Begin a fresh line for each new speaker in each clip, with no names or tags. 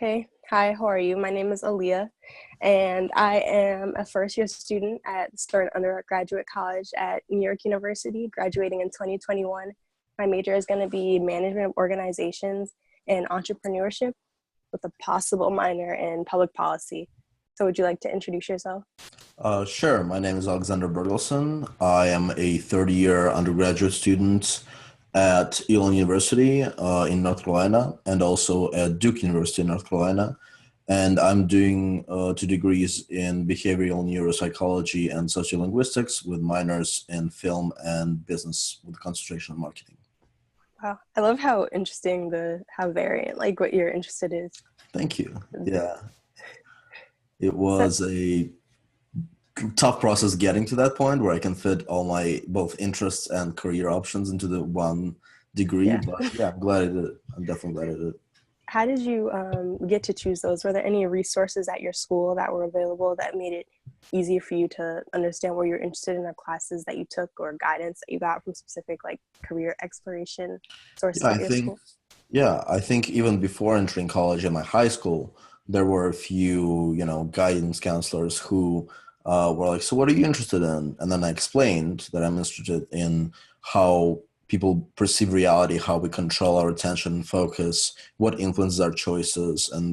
Hey, hi, how are you? My name is Aaliyah, and I am a first year student at Stern Undergraduate College at New York University, graduating in 2021. My major is going to be management of organizations and entrepreneurship with a possible minor in public policy. So, would you like to introduce yourself?
Sure. My name is Alexander Bergelson. I am a third-year undergraduate student at Elon University in North Carolina and also at Duke University in North Carolina. And I'm doing two degrees in behavioral neuropsychology and sociolinguistics with minors in film and business with concentration on marketing.
Wow, I love how interesting how variant, like what you're interested in.
Thank you. Yeah, it
So,
was a tough process getting to that point where I can fit all my both interests and career options into the one degree.
yeah.
But yeah, I'm glad I did it. I'm definitely glad I did it.
How did you get to choose those? Were there any resources at your school that were available that made it easier for you to understand where you're interested in the classes that you took or guidance that you got from specific like career exploration
Yeah,
sources
I
at your
think
school?
yeah, I think even before entering college in my high school, there were a few, guidance counselors who were like, "So what are you interested in?" And then I explained that I'm interested in how people perceive reality, how we control our attention and focus, what influences our choices, and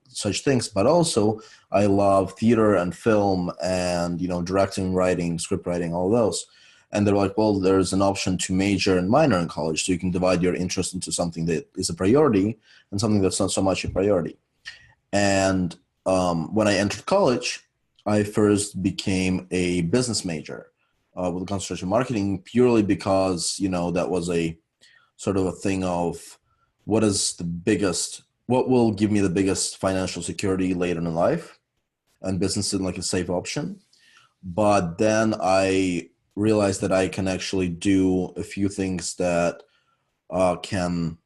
such things. But also, I love theater and film, and directing, writing, script writing, all those. And they're like, well, there's an option to major and minor in college. So you can divide your interest into something that is a priority and something that's not so much a priority. And when I entered college, I first became a business major with concentration in marketing purely because, that was a sort of a thing of what will give me the biggest financial security later in life, and business seemed like a safe option. But then I realized that I can actually do a few things that can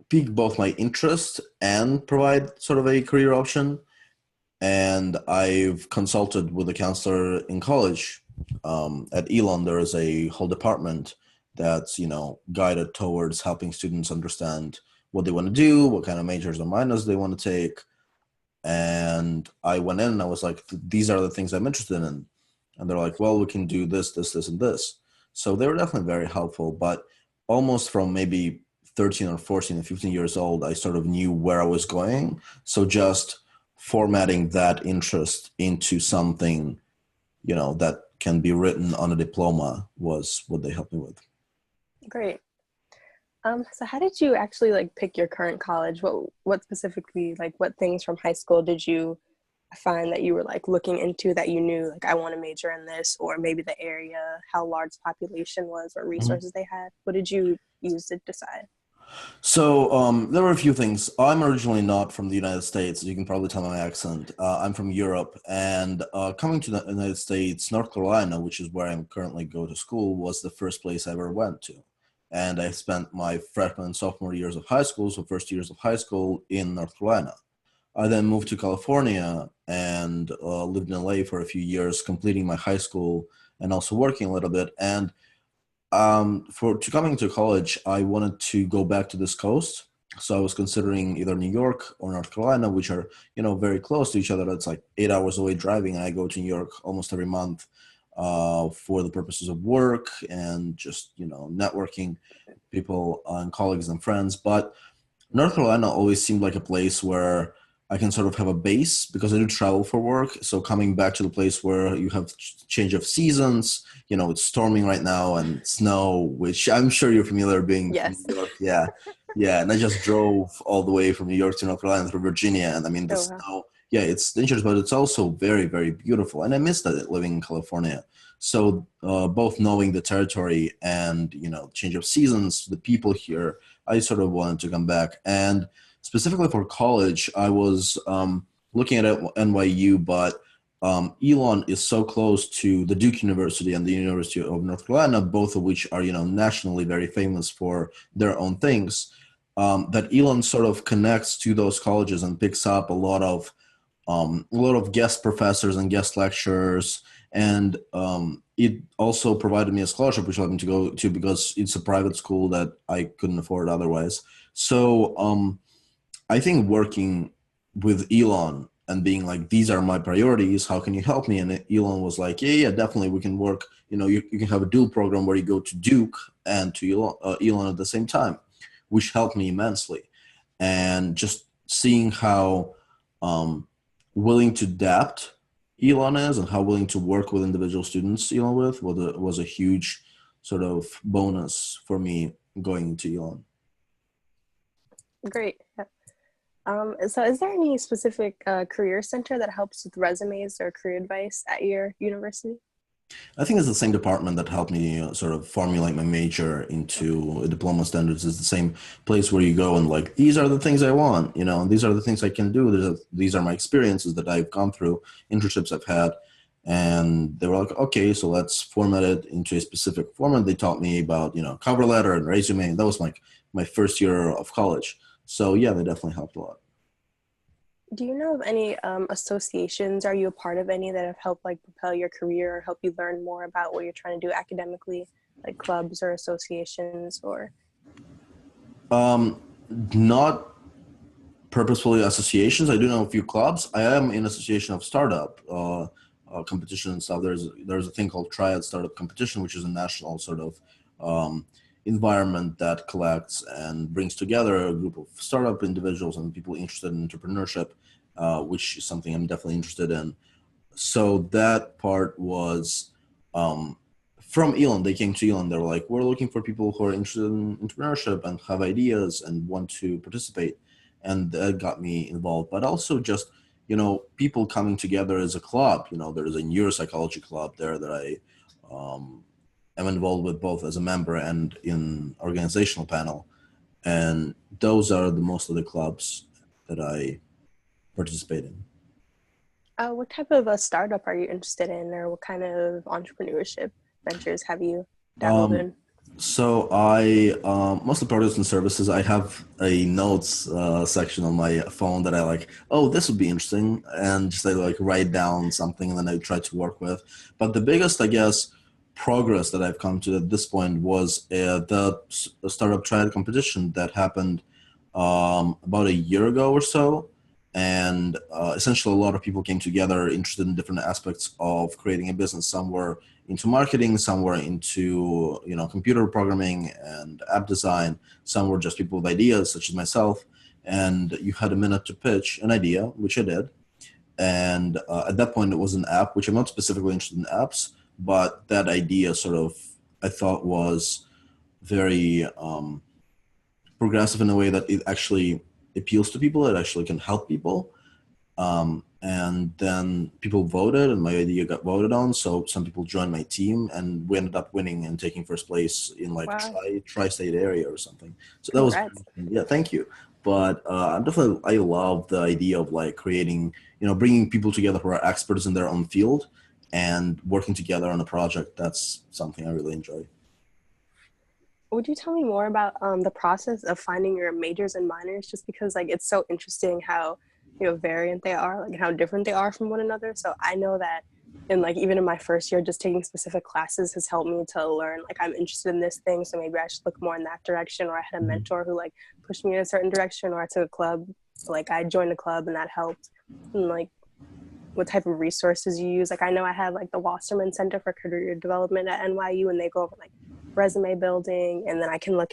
pique both my interest and provide sort of a career option. And I've consulted with a counselor in college. At Elon, there is a whole department that's guided towards helping students understand what they want to do, what kind of majors or minors they want to take. And I went in and I was like, these are the things I'm interested in. And they're like, well, we can do this, this, this, and this. So they were definitely very helpful. But almost from maybe 13 or 14 or 15 years old, I sort of knew where I was going. So just formatting that interest into something, that can be written on a diploma was what they helped me with.
Great. So how did you actually like pick your current college? What specifically, like what things from high school did you find that you were like looking into that you knew like I want to major in this, or maybe the area, how large the population was, what
Mhm.
resources they had? What did you use to decide?
So there were a few things. I'm originally not from the United States. You can probably tell my accent. I'm from Europe, and coming to the United States, North Carolina, which is where I'm currently go to school, was the first place I ever went to. And I spent my freshman and sophomore years of high school, so first years of high school in North Carolina. I then moved to California and lived in LA for a few years, completing my high school and also working a little bit. And for to coming to college, I wanted to go back to this coast. So I was considering either New York or North Carolina, which are very close to each other. That's like 8 hours away driving, and I go to New York almost every month for the purposes of work and just networking people and colleagues and friends. But North Carolina always seemed like a place where I can sort of have a base because I do travel for work. So coming back to the place where you have change of seasons, it's storming right now and snow, which I'm sure you're familiar being from
Yes.
New York. Yeah. Yeah. And I just drove all the way from New York to North Carolina through Virginia. And I mean, the
Oh wow.
snow, yeah, it's dangerous, but it's also very, very beautiful. And I miss that living in California. So both knowing the territory and, change of seasons, the people here, I sort of wanted to come back. And specifically for college, I was looking at NYU, but Elon is so close to the Duke University and the University of North Carolina, both of which are nationally very famous for their own things. That Elon sort of connects to those colleges and picks up a lot of guest professors and guest lecturers, and it also provided me a scholarship, which allowed me to go to because it's a private school that I couldn't afford otherwise. So I think working with Elon and being like, these are my priorities, how can you help me? And Elon was like, yeah, yeah, definitely, we can work. You can have a dual program where you go to Duke and to Elon at the same time, which helped me immensely. And just seeing how um, willing to adapt Elon is and how willing to work with individual students Elon with was a huge sort of bonus for me going into Elon.
Great. Yeah. So is there any specific career center that helps with resumes or career advice at your university?
I think it's the same department that helped me sort of formulate my major into diploma standards. Is the same place where you go and like, these are the things I want, and these are the things I can do. These are my experiences that I've gone through, internships I've had. And they were like, okay, so let's format it into a specific format. They taught me about, cover letter and resume. That was like my first year of college. So yeah, they definitely helped a lot.
Do you know of any associations? Are you a part of any that have helped like propel your career or help you learn more about what you're trying to do academically, like clubs or associations or?
Um, Not purposefully associations. I do know a few clubs. I am in association of startup competition and stuff. There's a thing called Triad Startup Competition, which is a national sort of um, environment that collects and brings together a group of startup individuals and people interested in entrepreneurship, which is something I'm definitely interested in. So that part was um, from Elon. They came to Elon. They were like, we're looking for people who are interested in entrepreneurship and have ideas and want to participate. And that got me involved. But also just, people coming together as a club. There's a neuropsychology club there that I am involved with both as a member and in organizational panel. And those are the most of the clubs that I participate in.
What type of a startup are you interested in, or what kind of entrepreneurship ventures have you dabbled
Um,
in?
So I mostly products and services. I have a notes section on my phone that I like. Oh, this would be interesting, and just I like write down something, and then I try to work with. But the biggest, I guess, progress that I've come to at this point was the startup triad competition that happened about a year ago or so, and essentially a lot of people came together interested in different aspects of creating a business. Some were into marketing, some were into computer programming and app design, some were just people with ideas such as myself, and you had a minute to pitch an idea, which I did. And at that point it was an app, which I'm not specifically interested in apps, but that idea sort of I thought was very progressive in a way that it actually appeals to people, it actually can help people. And then people voted, and my idea got voted on. So some people joined my team, and we ended up winning and taking first place in like
Wow,
tri-state area or something. So that was,
congrats.
yeah, thank you. But I'm definitely, I love the idea of like creating, bringing people together who are experts in their own field and working together on a project. That's something I really enjoy.
Would you tell me more about the process of finding your majors and minors? Just because like it's so interesting how variant they are, like how different they are from one another. So I know that in like even in my first year, just taking specific classes has helped me to learn like I'm interested in this thing, so maybe I should look more in that direction. Or I had a
Mhm.
mentor who like pushed me in a certain direction, or I took a club, like I joined a club and that helped. And like what type of resources you use. Like I know I have like the Wasserman Center for Career Development at NYU, and they go over like resume building, and then I can look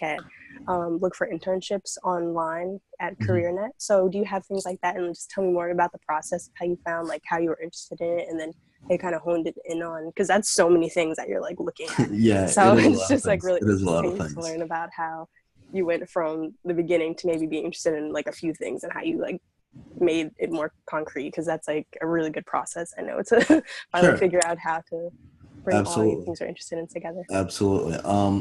for internships online at
Mhm.
CareerNet. So do you have things like that? And just tell me more about the process of how you found like how you were interested in it, and then how you kind of honed it in on, because that's so many things that you're like looking at.
Yeah, it
So
is a
it's
lot of
just like
things.
really
It is a lot of
interesting to
things.
learn about how you went from the beginning to maybe being interested in like a few things and how you like made it more concrete, because that's like a really good process. I know to finally
Sure.
figure out how to bring all your
Absolutely.
things you're interested in together.
Absolutely.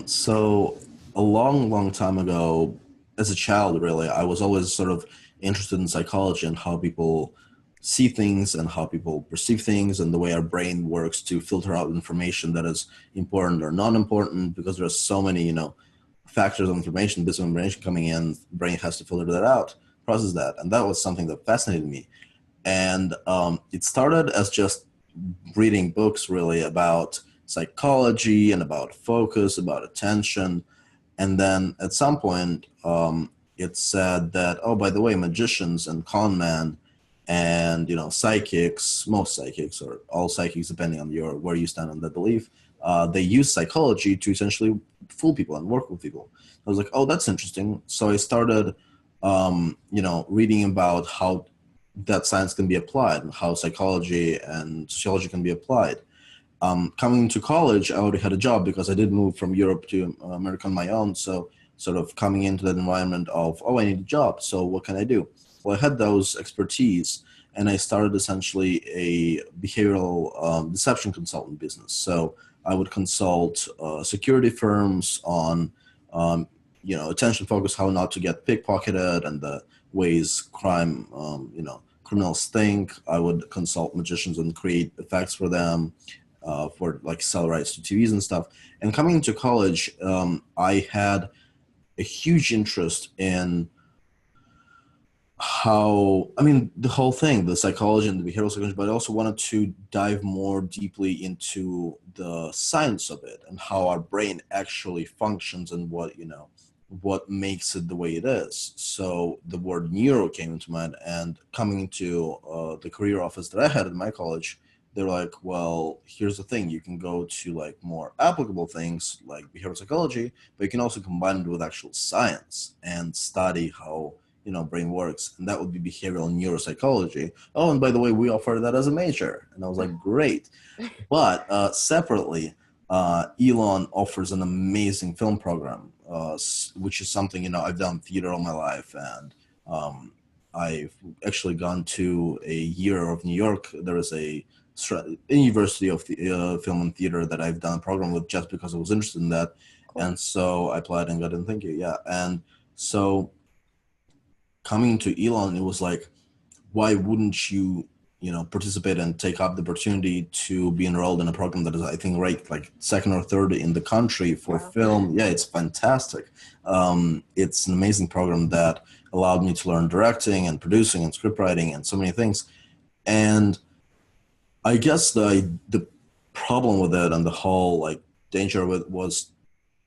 So a long, long time ago, as a child, really, I was always sort of interested in psychology and how people see things and how people perceive things and the way our brain works to filter out information that is important or not important, because there's so many, factors of information, bits of information coming in, brain has to filter that out, process that. And that was something that fascinated me. And it started as just reading books really about psychology and about focus, about attention. And then at some point, it said that, oh, by the way, magicians and con men and psychics, most psychics or all psychics, depending on your where you stand on that belief, they use psychology to essentially fool people and work with people. I was like, oh, that's interesting. So I started, reading about how that science can be applied and how psychology and sociology can be applied. Coming into college, I already had a job because I did move from Europe to America on my own. So sort of coming into that environment of, oh, I need a job. So what can I do? Well, I had those expertise, and I started essentially a behavioral deception consultant business. So I would consult security firms on, attention focus, how not to get pickpocketed, and the ways criminals think. I would consult magicians and create effects for them, for like sell rights to TVs and stuff. And coming into college, I had a huge interest in the whole thing, the psychology and the behavioral psychology, but I also wanted to dive more deeply into the science of it and how our brain actually functions and what makes it the way it is. So the word neuro came into mind, and coming into the career office that I had at my college, they're like, well, here's the thing, you can go to like more applicable things like behavioral psychology, but you can also combine it with actual science and study how brain works, and that would be behavioral neuropsychology. Oh, and by the way, we offer that as a major, and I was like, great. But separately, Elon offers an amazing film program, which is something I've done theater all my life, and I've actually gone to a year of New York. There is a University of Film and Theater that I've done a program with just because I was interested in that,
Cool.
and so I applied and got in. Thank you. Yeah, and so coming to Elon, it was like, why wouldn't you, participate and take up the opportunity to be enrolled in a program that is, I think, ranked like second or third in the country for
Wow.
film? Yeah, it's fantastic. It's an amazing program that allowed me to learn directing and producing and script writing and so many things. And I guess the problem with it and the whole like danger of it was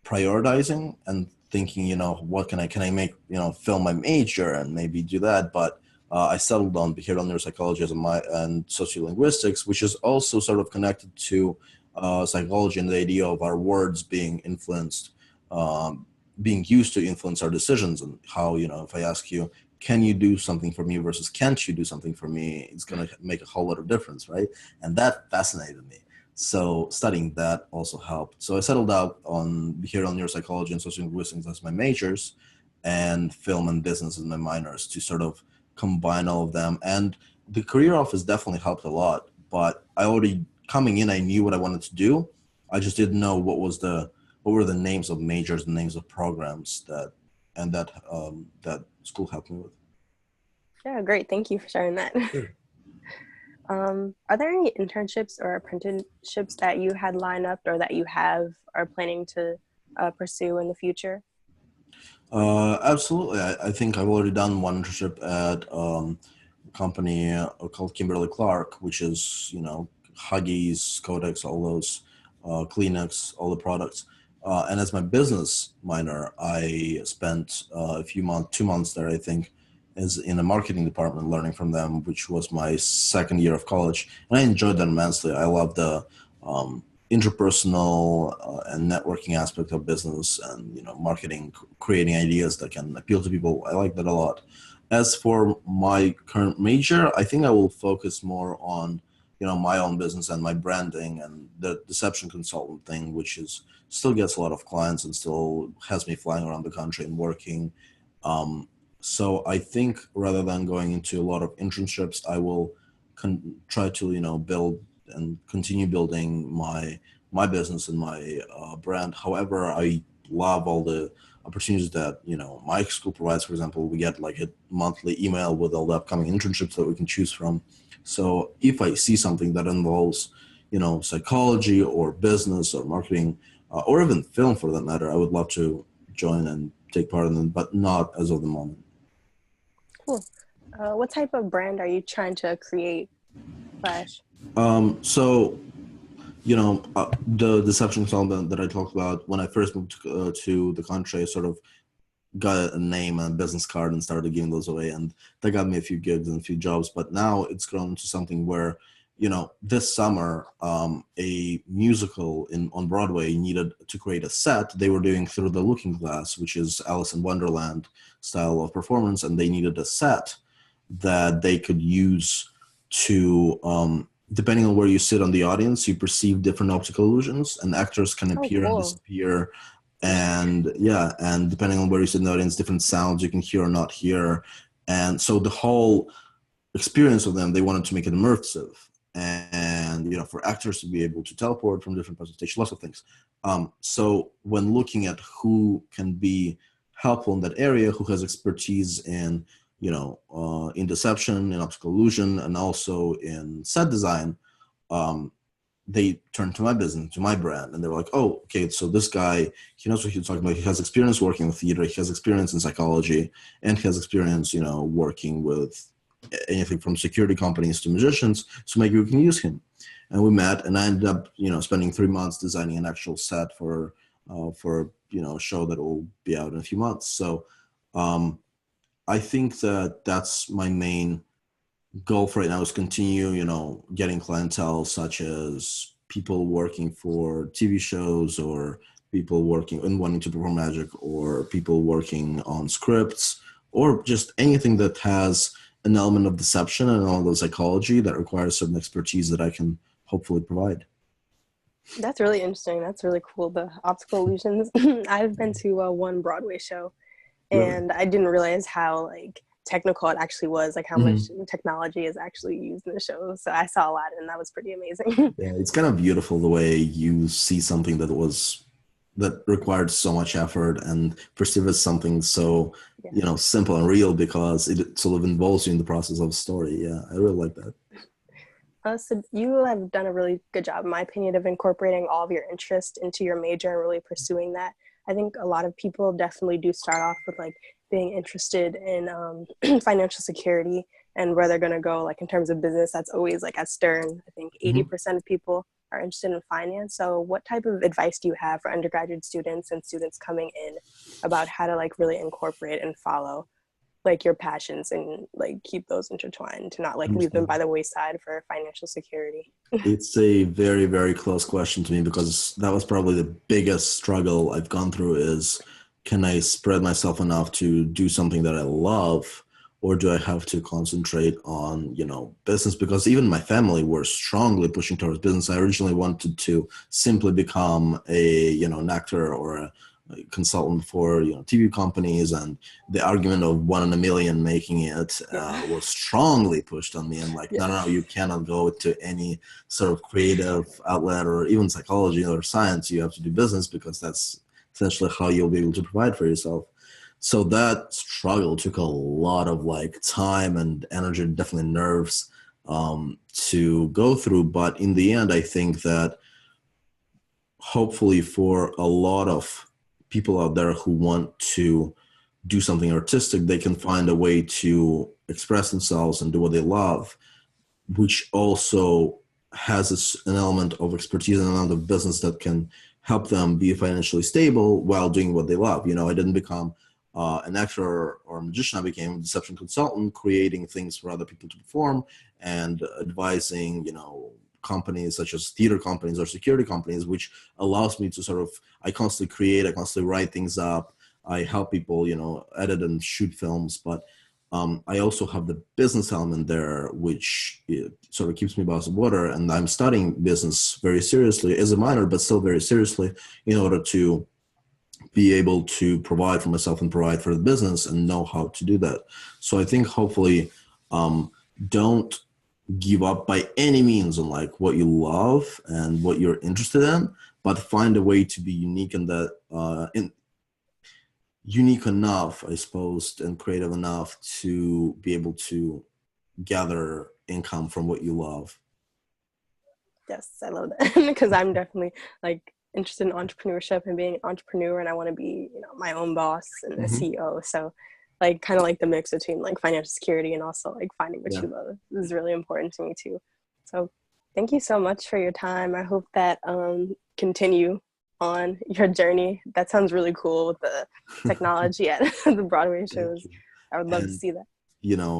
prioritizing and thinking, what can I make, film my major and maybe do that. But I settled on behavioral neuropsychology and sociolinguistics, which is also sort of connected to psychology and the idea of our words being influenced, being used to influence our decisions, and how, if I ask you, can you do something for me versus can't you do something for me, it's going to make a whole lot of difference, right? And that fascinated me. So studying that also helped. So I settled out on behavioral neuropsychology and sociolinguistics as my majors, and film and business as my minors, to sort of combine all of them. And the career office definitely helped a lot. But I already coming in, I knew what I wanted to do. I just didn't know what were the names of majors and names of programs that school helped me with.
Yeah, great. Thank you for sharing that.
Sure.
Are there any internships or apprenticeships that you had lined up or that you have are planning to pursue in the future?
Absolutely. I think I've already done one internship at a company called Kimberly Clark, which is, Huggies, Codex, all those, Kleenex, all the products. And as my business minor, I spent a few months, 2 months there, I think, is in the marketing department learning from them, which was my second year of college. And I enjoyed that immensely. I love the interpersonal and networking aspect of business, and marketing, creating ideas that can appeal to people. I like that a lot. As for my current major, I think I will focus more on my own business and my branding and the deception consultant thing, which is still gets a lot of clients and still has me flying around the country and working. So I think rather than going into a lot of internships, I will try to build and continue building my business and my brand. However, I love all the opportunities that my school provides. For example, we get like a monthly email with all the upcoming internships that we can choose from. So if I see something that involves psychology or business or marketing, or even film for that matter, I would love to join and take part in them, but not as of the moment.
Cool. What type of brand are you trying to create? Slash.
So the deception consultant that I talked about when I first moved to the country, I sort of got a name and a business card and started giving those away, and that got me a few gigs and a few jobs. But now it's grown to something where, this summer, a musical on Broadway needed to create a set. They were doing Through the Looking Glass, which is Alice in Wonderland style of performance, and they needed a set that they could use to, depending on where you sit on the audience, you perceive different optical illusions, and actors can
Oh,
appear and
cool.
disappear. And yeah, and depending on where you sit in the audience, different sounds you can hear or not hear. And so the whole experience of them, they wanted to make it immersive. And for actors to be able to teleport from different parts of the stage, lots of things. So when looking at who can be helpful in that area, who has expertise in in deception, in optical illusion, and also in set design, they turned to my business, to my brand, and they were like, "Oh, okay, so this guy, he knows what he's talking about. He has experience working with theater. He has experience in psychology, and he has experience, working with anything from security companies to magicians. So maybe we can use him." And we met, and I ended up, spending 3 months designing an actual set for a show that will be out in a few months. So um, I think that that's my main goal for right now, is continue, getting clientele such as people working for TV shows, or people working and wanting to perform magic, or people working on scripts, or just anything that has an element of deception and all the psychology that requires certain expertise that I can hopefully provide.
That's really interesting. That's really cool. The optical illusions. I've been to one Broadway show,
Really.
and I didn't realize how like technical it actually was, like how much
Mhm.
technology is actually used in the show. So I saw a lot, and that was pretty amazing.
Yeah, it's kind of beautiful the way you see something that required so much effort and perceive as something so,
Yeah.
simple and real, because it sort of involves you in the process of a story. Yeah, I really like that.
So you have done a really good job, in my opinion, of incorporating all of your interest into your major and really pursuing that. I think a lot of people definitely do start off with like being interested in financial security and where they're going to go, like in terms of business. That's always like at Stern. I think
Mhm.
80% of people are interested in finance. So what type of advice do you have for undergraduate students and students coming in about how to like really incorporate and follow like your passions and like keep those intertwined to not like leave them by
Understand.
the wayside for financial security?
It's a very, very close question to me, because that was probably the biggest struggle I've gone through is, can I spread myself enough to do something that I love, or do I have to concentrate on, business? Because even my family were strongly pushing towards business. I originally wanted to simply become an actor or a consultant for, TV companies, and the argument of one in a million making it
Yeah.
was strongly pushed on me, and like, no,
Yeah.
no, no, you cannot go to any sort of creative outlet or even psychology or science. You have to do business, because that's essentially how you'll be able to provide for yourself. So that struggle took a lot of like time and energy, and definitely nerves, to go through. But in the end, I think that hopefully for a lot of people out there who want to do something artistic, they can find a way to express themselves and do what they love, which also has an element of expertise and an element of business that can help them be financially stable while doing what they love. I didn't become an actor or a magician. I became a deception consultant, creating things for other people to perform and advising, companies such as theater companies or security companies, which allows me to sort of, I constantly create, I constantly write things up. I help people, edit and shoot films, but I also have the business element there, which sort of keeps me above water. And I'm studying business very seriously as a minor, but still very seriously, in order to be able to provide for myself and provide for the business and know how to do that. So I think hopefully, don't give up by any means on like what you love and what you're interested in, but find a way to be unique in that, unique enough, I suppose, and creative enough to be able to gather income from what you love.
Yes, I love that because I'm definitely like interested in entrepreneurship and being an entrepreneur, and I want to be, my own boss and a
Mm-hmm.
CEO. So like kind of like the mix between like financial security and also like finding what
Yeah.
you love is really important to me too. So thank you so much for your time. I hope that continue. on your journey. That sounds really cool with the technology at the Broadway
Thank
shows.
you.
I would love to
And
see that.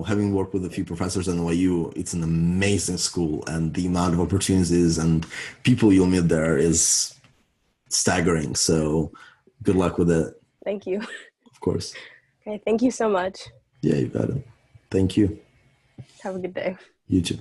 having worked with a few professors at NYU, it's an amazing school, and the amount of opportunities and people you'll meet there is staggering. So good luck with it,
Thank you.
of course.
Okay, thank you so much.
Yeah, you got it. Thank you.
Have a good day.
You too.